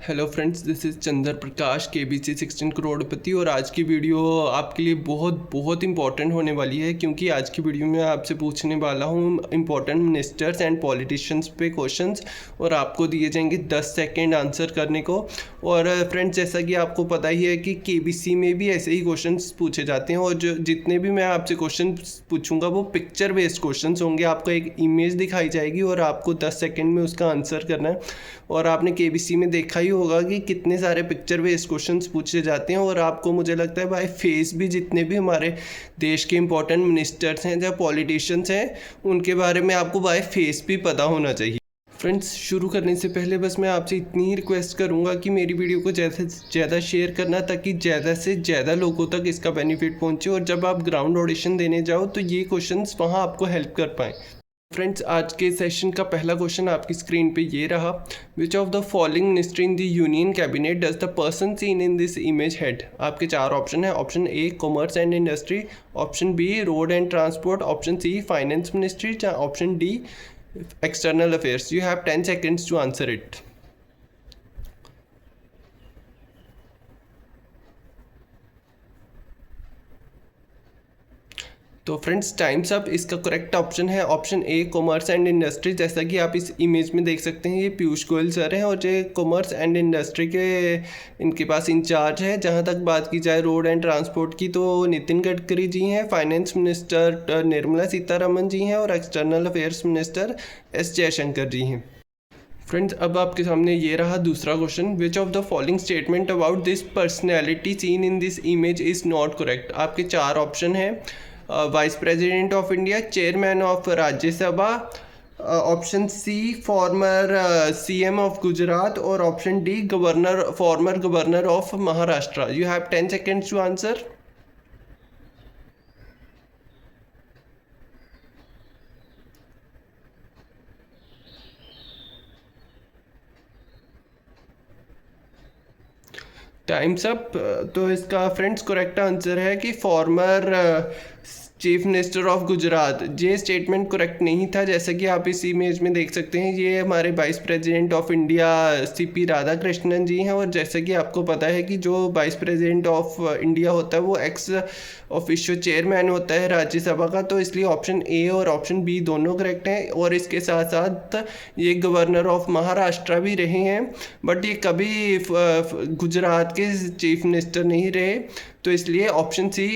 Hello friends, this is Chandra Prakash KBC 16 करोड़पति। और आज की वीडियो आपके लिए बहुत बहुत इंपॉर्टेंट होने वाली है, क्योंकि आज की वीडियो में आपसे पूछने वाला हूँ इंपॉर्टेंट मिनिस्टर्स एंड पॉलिटिशियंस पे क्वेश्चंस, और आपको दिए जाएंगे 10 सेकंड आंसर करने को। और फ्रेंड्स, जैसा कि आपको पता ही है कि KBC में भी ऐसे ही क्वेश्चन पूछे जाते हैं, और जो जितने भी मैं आपसे क्वेश्चन पूछूंगा वो पिक्चर बेस्ड क्वेश्चन होंगे। आपको एक इमेज दिखाई जाएगी और आपको 10 सेकेंड में उसका आंसर करना है। और आपने KBC में देखा ही होगा कि कितने सारे पिक्चर बेस्ड क्वेश्चंस पूछे जाते हैं, और आपको मुझे लगता है बाय फेस भी जितने भी हमारे देश के इंपॉर्टेंट मिनिस्टर्स हैं या पॉलिटिशियंस हैं उनके बारे में आपको बाय फेस भी पता होना चाहिए। फ्रेंड्स, शुरू करने से पहले बस मैं आपसे इतनी ही रिक्वेस्ट करूंगा कि मेरी वीडियो को ज़्यादा से ज़्यादा शेयर करना, ताकि ज़्यादा से ज़्यादा लोगों तक इसका बेनिफिट पहुंचे, और जब आप ग्राउंड ऑडिशन देने जाओ तो ये क्वेश्चंस वहां आपको हेल्प कर पाएँ। फ्रेंड्स, आज के सेशन का पहला क्वेश्चन आपकी स्क्रीन पे ये रहा। Which of the following ministry in the union cabinet does the person seen in this image head? आपके 4 ऑप्शन है। Option A commerce and industry, option B road and transport, option C finance ministry, या option D external affairs. You have 10 seconds to answer it. तो friends, times up. इसका correct option है option A commerce and industry. जैसा कि आप इस image में देख सकते हैं, ये पीयूष गोयल सर हैं, और ये कॉमर्स एंड इंडस्ट्री के इनके पास इंचार्ज है। जहां तक बात की जाए रोड एंड ट्रांसपोर्ट की, तो नितिन गडकरी जी हैं। फाइनेंस मिनिस्टर निर्मला सीतारमन जी हैं, और external affairs minister S Jaishankar ji हैं। फ्रेंड्स, अब आपके सामने ये रहा दूसरा question. Which of the following statement about this personality seen in this image is not correct? आपके 4 ऑप्शन हैं। Vice president of India, chairman of Rajya Sabha, option C former CM of Gujarat, और option D former governor of Maharashtra. You have 10 seconds to answer. Times up. तो इसका friends correct answer है कि former chief minister of Gujarat. ये statement correct नहीं था। जैसा कि आप इस इमेज में देख सकते हैं, ये हमारे vice president of India CP Radhakrishnan ji हैं। और जैसा कि आपको पता है कि जो वाइस प्रेसिडेंट ऑफ इंडिया होता है वो एक्स ऑफिशियल चेयरमैन होता है राज्यसभा का, तो इसलिए ऑप्शन ए और ऑप्शन बी दोनों करेक्ट हैं। और इसके साथ साथ ये गवर्नर ऑफ महाराष्ट्र भी रहे हैं, बट ये कभी गुजरात के चीफ मिनिस्टर नहीं रहे, तो इसलिए ऑप्शन सी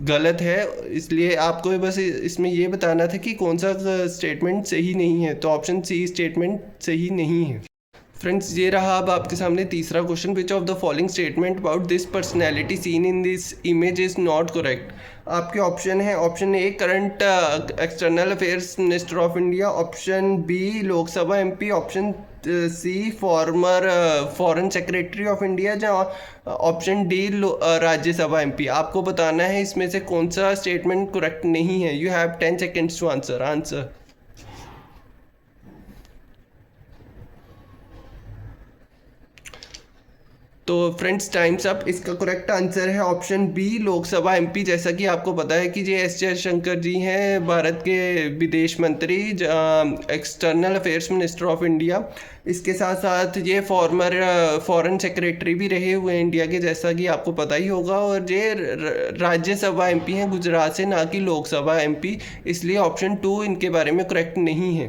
गलत है। इसलिए आपको बस इसमें ये बताना था कि कौन सा स्टेटमेंट सही नहीं है, तो ऑप्शन सी स्टेटमेंट सही नहीं है। फ्रेंड्स, ये रहा अब आपके सामने तीसरा question. Which of the following statement about this personality seen in this image is not correct? आपके ऑप्शन है। Option A current external affairs minister of India, option B Lok Sabha MP, option C former foreign secretary of India, या option D Rajya Sabha MP। आपको बताना है इसमें से कौन सा स्टेटमेंट करेक्ट नहीं है। You have 10 seconds to answer. तो फ्रेंड्स, टाइम्स अप। इसका करेक्ट आंसर है ऑप्शन बी लोकसभा MP। जैसा कि आपको पता है कि ये S जयशंकर जी हैं, भारत के विदेश मंत्री, external affairs minister of India. इसके साथ साथ ये फॉर्मर फॉरेन सेक्रेटरी भी रहे हुए हैं इंडिया के, जैसा कि आपको पता ही होगा। और ये राज्यसभा MP हैं गुजरात से, ना कि लोकसभा MP। इसलिए ऑप्शन 2 इनके बारे में करेक्ट नहीं है।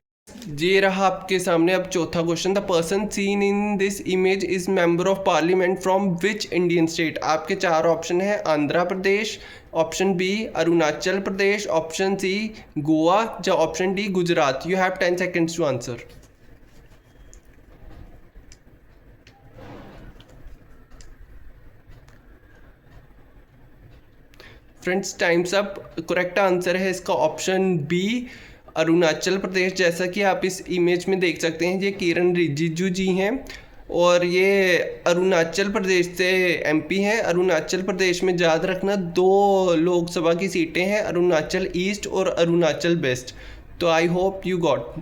ये रहा आपके सामने अब चौथा question. The person seen in this image is member of parliament from which Indian state? आपके 4 ऑप्शन है। Andhra Pradesh, option B Arunachal Pradesh, option C Goa, या option D Gujarat. You have 10 seconds to answer. Friends, times up. Correct answer है इसका option B Arunachal प्रदेश। जैसा कि आप इस image में देख सकते हैं, ये किरण रिजिजू जी हैं, और ये अरुणाचल प्रदेश से MP हैं। अरुणाचल प्रदेश में याद रखना 2 लोकसभा की सीटें हैं, अरुणाचल ईस्ट और अरुणाचल वेस्ट। तो I hope you got.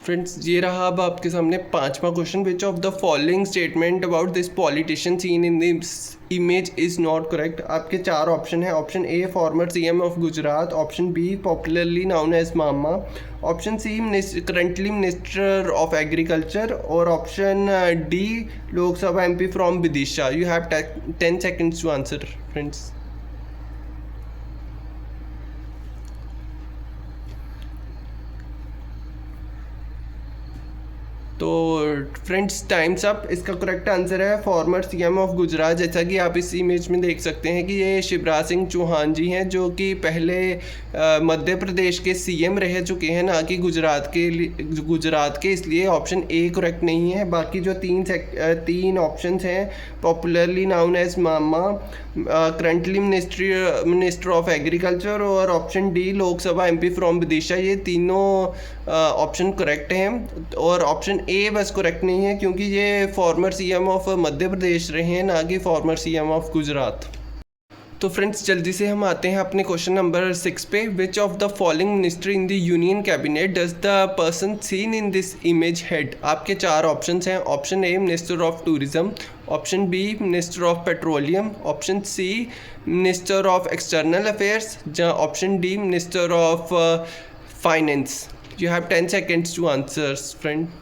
Friends ये रहा अब आपके सामने पांचवा question. Which of the following statement about this politician seen in this image is not correct. आपके चार ऑप्शन है। Option A former CM of Gujarat, option B popularly known as Mama, option C currently minister of agriculture और option D Lok Sabha MP from Vidisha. You have 10 seconds to answer friends. तो friends times up. इसका correct answer है farmer CM of Gujarat. जैसा कि आप इस image में देख सकते हैं कि ये शिवराज सिंह चौहान जी हैं, जो कि पहले मध्य प्रदेश के सीएम रह चुके हैं, ना कि गुजरात के। इसलिए ऑप्शन ए करेक्ट नहीं है। बाकी जो तीन ऑप्शंस हैं, popularly known as Mama, currently minister of agriculture और option D Lok Sabha MP from Vidisha, ये तीनों ऑप्शन करेक्ट हैं। और ऑप्शन ए बस करेक्ट नहीं है, क्योंकि ये farmer CM of Madhya Pradesh रहे हैं, ना कि फॉर्मर सीएम ऑफ गुजरात। तो फ्रेंड्स जल्दी से हम आते हैं अपने क्वेश्चन नंबर 6 पे। Which of the following minister in the union cabinet does the person seen in this image head. आपके चार ऑप्शंस हैं। Option A minister of tourism, option B minister of petroleum, option C minister of external affairs, या option D minister of finance. You have 10 seconds to answer, friend.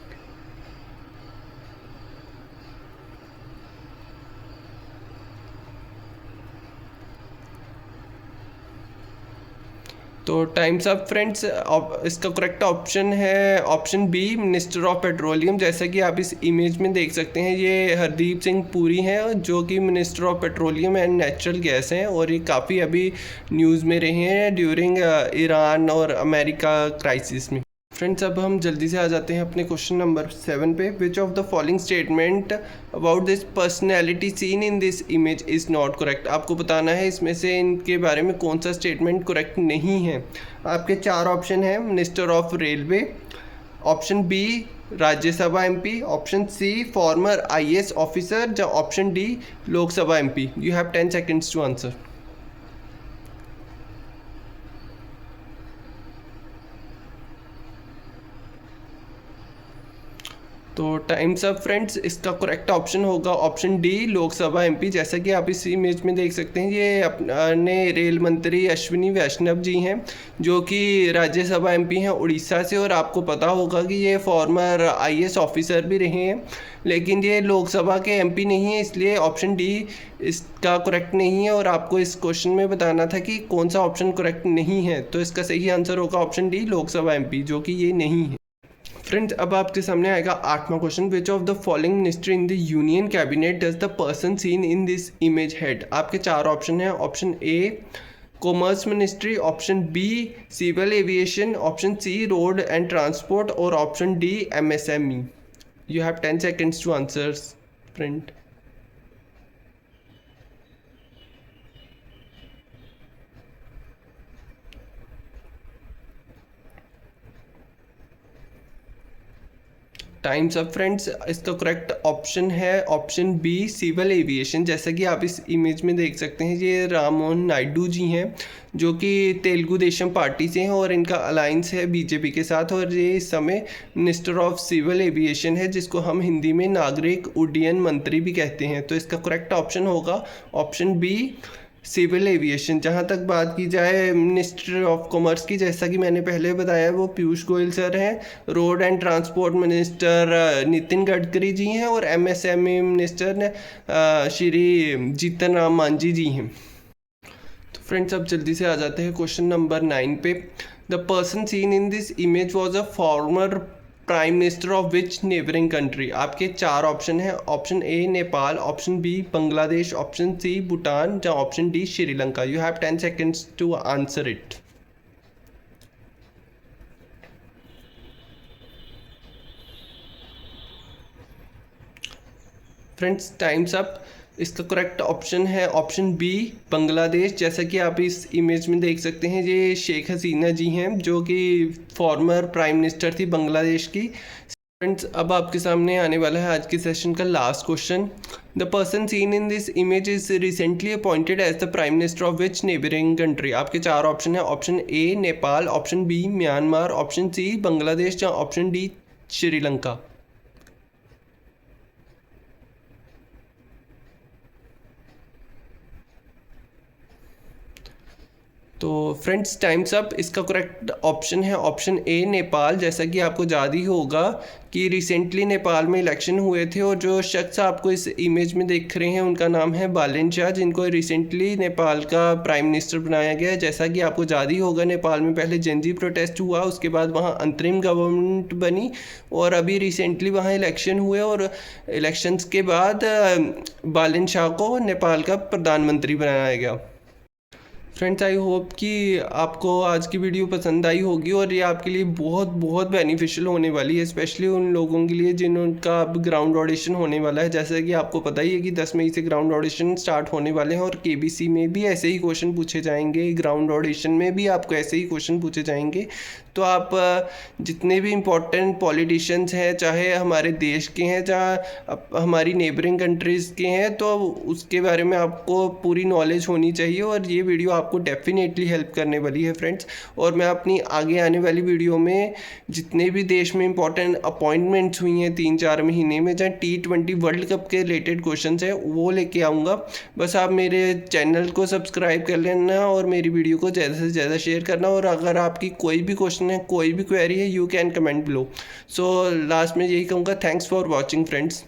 तो times up friends. इसका correct option है option B minister of petroleum. जैसा कि आप इस image में देख सकते हैं, ये हरदीप सिंह पुरी हैं, जो कि minister of petroleum and natural gas हैं, और ये काफ़ी अभी न्यूज़ में रहे हैं ड्यूरिंग ईरान और अमेरिका क्राइसिस में। फ्रेंड्स अब हम जल्दी से आ जाते हैं अपने क्वेश्चन नंबर 7 पे। Which of the following statement about this personality seen in this image is not correct. आपको बताना है इसमें से इनके बारे में कौन सा स्टेटमेंट करेक्ट नहीं है। आपके चार ऑप्शन हैं। Minister of railway, option B Rajya Sabha MP, option C former IAS officer, या option D Lok Sabha MP. You have 10 seconds to answer. तो टाइम्स अप फ्रेंड्स। इसका करेक्ट ऑप्शन होगा ऑप्शन डी लोकसभा एमपी। जैसा कि आप इस इमेज में देख सकते हैं, ये अपने रेल मंत्री अश्विनी वैष्णव जी हैं, जो कि राज्यसभा एमपी हैं उड़ीसा से। और आपको पता होगा कि ये फॉर्मर आईएएस ऑफिसर भी रहे हैं, लेकिन ये लोकसभा के एमपी नहीं है, इसलिए ऑप्शन डी इसका करेक्ट नहीं है। और आपको इस क्वेश्चन में बताना था कि कौन सा ऑप्शन करेक्ट नहीं है। तो इसका सही आंसर होगा ऑप्शन डी लोकसभा एमपी, जो कि ये नहीं है। फ्रेंड्स अब आपके सामने आएगा आठवां question. Which of the following minister in the union cabinet does the person seen in this image head. आपके चार ऑप्शन हैं। Option A commerce ministry, option B civil aviation, option C road and transport, और option D MSME. You have 10 seconds to answer friend. Times up friends. इसका correct option है option B civil aviation. जैसा कि आप इस image में देख सकते हैं, ये राम मोहन नायडू जी हैं, जो कि तेलुगु देशम पार्टी से हैं, और इनका अलायंस है बीजेपी के साथ। और ये इस समय मिनिस्टर ऑफ सिविल एविएशन है, जिसको हम हिंदी में नागरिक उड्डयन मंत्री भी कहते हैं। तो इसका करेक्ट ऑप्शन होगा ऑप्शन बी सिविल एविएशन। जहाँ तक बात की जाए मिनिस्टर ऑफ कॉमर्स की, जैसा कि मैंने पहले बताया, वो पीयूष गोयल सर हैं। Road and transport minister Nitin Gadkari ji हैं, और एमएसएमई मिनिस्टर श्री जीतन राम मांझी जी हैं। तो फ्रेंड्स अब जल्दी से आ जाते हैं क्वेश्चन नंबर 9 पे। The person seen in this image was a former prime minister of which neighbouring country. आपके चार ऑप्शन हैं। Option A Nepal, option B Bangladesh, option C Bhutan, या option D Sri Lanka. You have 10 seconds to answer it. Friends times up. इसका correct option है option B Bangladesh. जैसा कि आप इस इमेज में देख सकते हैं, ये शेख हसीना जी हैं, जो कि फॉर्मर प्राइम मिनिस्टर थी बांग्लादेश की। फ्रेंड्स अब आपके सामने आने वाला है आज के सेशन का last question. The person seen in this image is recently appointed as the prime minister of which neighbouring country. आपके चार ऑप्शन है। Option A Nepal, option B Myanmar, option C Bangladesh, या ऑप्शन डी श्रीलंका। तो फ्रेंड्स टाइम्स अप। इसका correct option है option A Nepal. जैसा कि आपको याद ही होगा कि रिसेंटली नेपाल में इलेक्शन हुए थे और जो शख्स आपको इस इमेज में देख रहे हैं उनका नाम है बालेन शाह, जिनको रिसेंटली नेपाल का प्राइम मिनिस्टर बनाया गया है। जैसा कि आपको याद ही होगा नेपाल में पहले जनजी प्रोटेस्ट हुआ, उसके बाद वहाँ अंतरिम गवर्नमेंट बनी और अभी रिसेंटली वहाँ इलेक्शन हुए और इलेक्शंस के बाद बालेन शाह को नेपाल का प्रधानमंत्री बनाया गया। फ्रेंड्स आई होप कि आपको आज की वीडियो पसंद आई होगी और ये आपके लिए बहुत बहुत बेनिफिशियल होने वाली है, स्पेशली उन लोगों के लिए जिनका अब ग्राउंड ऑडिशन होने वाला है। जैसे कि आपको पता ही है कि 10 मई से ग्राउंड ऑडिशन स्टार्ट होने वाले हैं और केबीसी में भी ऐसे ही क्वेश्चन पूछे जाएंगे, ग्राउंड ऑडिशन में भी आपको ऐसे ही क्वेश्चन पूछे जाएंगे। तो आप जितने भी इम्पोर्टेंट पॉलिटिशियंस हैं, चाहे हमारे देश के हैं चाहे हमारी नेबरिंग कंट्रीज़ के हैं, तो उसके बारे में आपको पूरी नॉलेज होनी चाहिए और ये वीडियो आपको डेफिनेटली हेल्प करने वाली है फ्रेंड्स। और मैं अपनी आगे आने वाली वीडियो में जितने भी देश में इंपॉर्टेंट अपॉइंटमेंट्स हुई हैं 3-4 महीने में, जहाँ T20 वर्ल्ड कप के रिलेटेड क्वेश्चन हैं, वो लेके आऊँगा। बस आप मेरे चैनल को सब्सक्राइब कर लेना और मेरी वीडियो को ज़्यादा से ज़्यादा शेयर करना। और अगर आपकी कोई भी क्वेश्चन है, कोई भी क्वेरी है, you can comment below. So last में यही कहूँगा, थैंक्स फॉर वॉचिंग फ्रेंड्स।